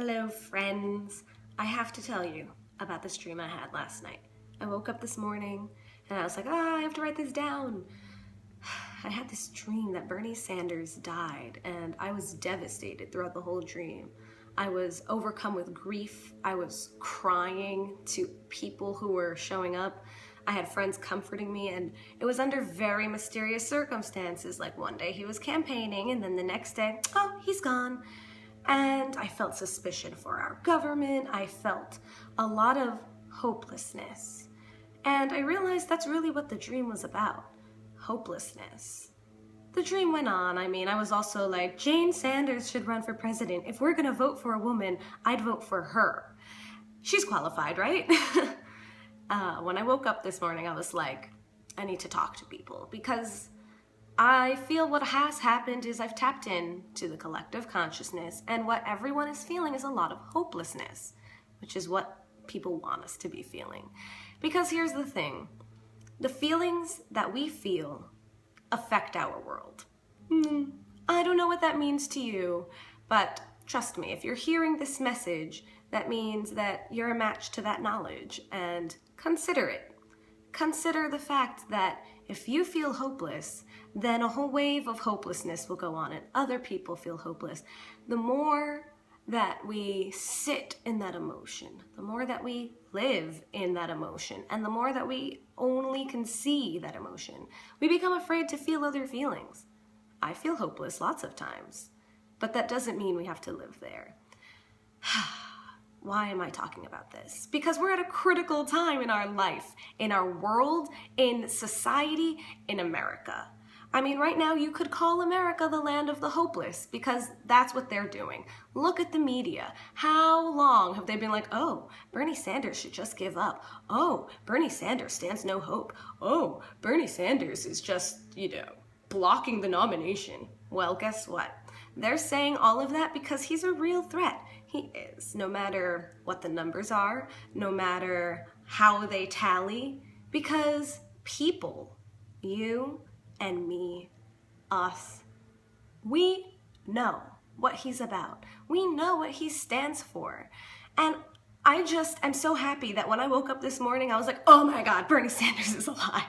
Hello, friends. I have to tell you about this dream I had last night. I woke up this morning and I was like, I have to write this down. I had this dream that Bernie Sanders died and I was devastated throughout the whole dream. I was overcome with grief. I was crying to people who were showing up. I had friends comforting me, and it was under very mysterious circumstances. Like one day he was campaigning and then the next day, oh, he's gone. And I felt suspicion for our government. I felt a lot of hopelessness. And I realized that's really what the dream was about. Hopelessness. The dream went on. I was also like, Jane Sanders should run for president. If we're gonna vote for a woman, I'd vote for her. She's qualified, right? When I woke up this morning, I was like, I need to talk to people because I feel what has happened is I've tapped into the collective consciousness, and what everyone is feeling is a lot of hopelessness, which is what people want us to be feeling. Because here's the thing, the feelings that we feel affect our world. I don't know what that means to you, but trust me, if you're hearing this message, that means that you're a match to that knowledge, and consider it. Consider the fact that if you feel hopeless, then a whole wave of hopelessness will go on and other people feel hopeless. The more that we sit in that emotion, the more that we live in that emotion, and the more that we only can see that emotion, we become afraid to feel other feelings. I feel hopeless lots of times, but that doesn't mean we have to live there. Why am I talking about this? Because we're at a critical time in our life, in our world, in society, in America. Right now you could call America the land of the hopeless because that's what they're doing. Look at the media. How long have they been like, oh, Bernie Sanders should just give up. Oh, Bernie Sanders stands no hope. Oh, Bernie Sanders is just, blocking the nomination. Well, guess what? They're saying all of that because he's a real threat. He is, no matter what the numbers are, no matter how they tally, because people, you and me, us, we know what he's about. We know what he stands for. And I just am so happy that when I woke up this morning, I was like, oh my God, Bernie Sanders is alive.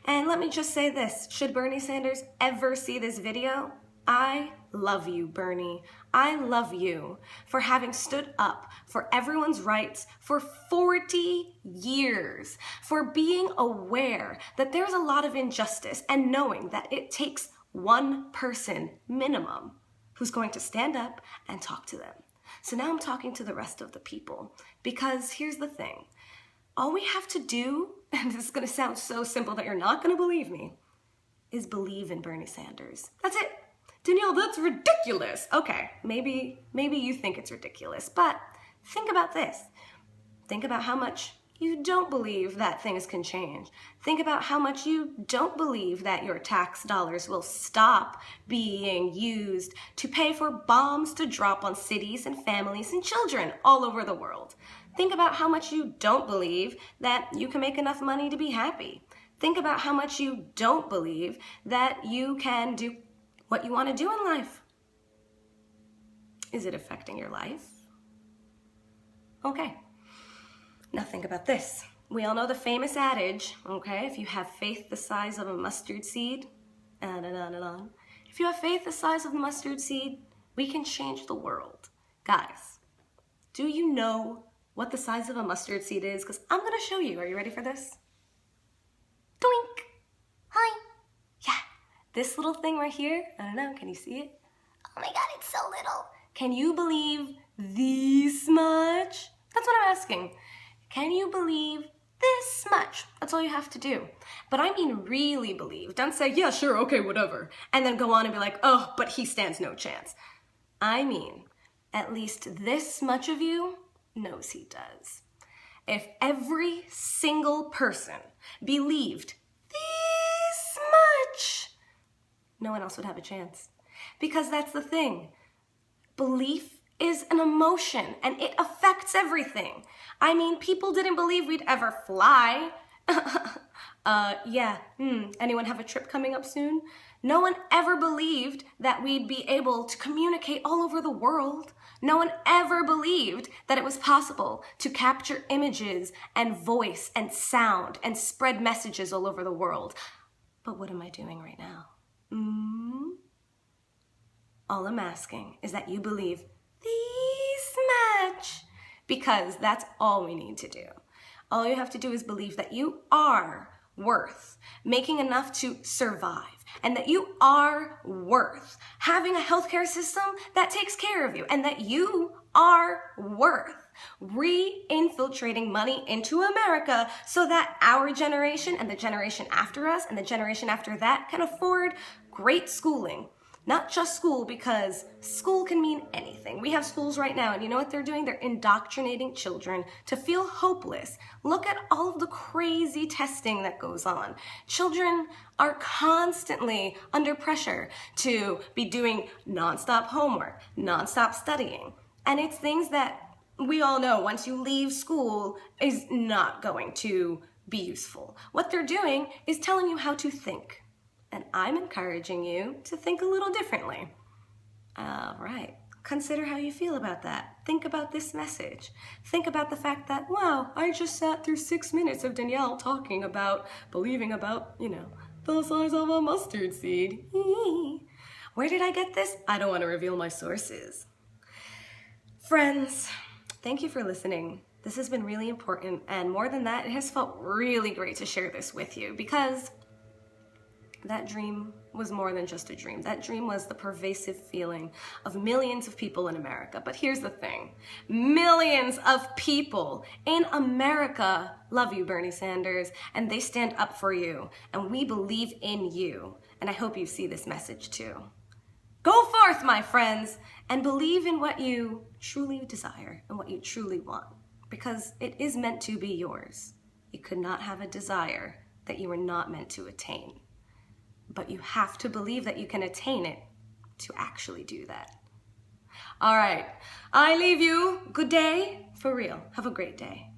And let me just say this, should Bernie Sanders ever see this video, I love you, Bernie. I love you for having stood up for everyone's rights for 40 years, for being aware that there's a lot of injustice and knowing that it takes one person minimum who's going to stand up and talk to them. So now I'm talking to the rest of the people because here's the thing. All we have to do, and this is going to sound so simple that you're not going to believe me, is believe in Bernie Sanders. That's it. Danielle, that's ridiculous. Okay, maybe you think it's ridiculous, but think about this. Think about how much you don't believe that things can change. Think about how much you don't believe that your tax dollars will stop being used to pay for bombs to drop on cities and families and children all over the world. Think about how much you don't believe that you can make enough money to be happy. Think about how much you don't believe that you can do what you want to do in life. Is it affecting your life? Okay. Now think about this. We all know the famous adage, okay? If you have faith the size of a mustard seed, on and on and on. If you have faith the size of a mustard seed, we can change the world. Guys, do you know what the size of a mustard seed is? Because I'm going to show you. Are you ready for this? Doink! Hi! Yeah. This little thing right here, I don't know, can you see it? Oh my God, it's so little. Can you believe this much? That's what I'm asking. Can you believe this much? That's all you have to do. But I mean really believe. Don't say, yeah, sure, okay, whatever. And then go on and be like, oh, but he stands no chance. I mean, at least this much of you knows he does. If every single person believed this much, no one else would have a chance. Because that's the thing. Belief is an emotion and it affects everything. People didn't believe we'd ever fly. Yeah. Anyone have a trip coming up soon? No one ever believed that we'd be able to communicate all over the world. No one ever believed that it was possible to capture images and voice and sound and spread messages all over the world. But what am I doing right now? All I'm asking is that you believe this much, because that's all we need to do. All you have to do is believe that you are worth making enough to survive, and that you are worth having a healthcare system that takes care of you, and that you are worth re-infiltrating money into America so that our generation and the generation after us and the generation after that can afford great schooling. Not just school, because school can mean anything. We have schools right now, and you know what they're doing? They're indoctrinating children to feel hopeless. Look at all of the crazy testing that goes on. Children are constantly under pressure to be doing nonstop homework, nonstop studying. And it's things that we all know once you leave school is not going to be useful. What they're doing is telling you how to think. And I'm encouraging you to think a little differently. All right, consider how you feel about that. Think about this message. Think about the fact that, wow, I just sat through 6 minutes of Danielle talking about, believing about, the size of a mustard seed. Where did I get this? I don't want to reveal my sources. Friends, thank you for listening. This has been really important, and more than that, it has felt really great to share this with you, because that dream was more than just a dream. That dream was the pervasive feeling of millions of people in America. But here's the thing. Millions of people in America love you, Bernie Sanders, and they stand up for you. And we believe in you. And I hope you see this message too. Go forth, my friends, and believe in what you truly desire and what you truly want, because it is meant to be yours. You could not have a desire that you were not meant to attain. But you have to believe that you can attain it to actually do that. All right, I leave you. Good day, for real. Have a great day.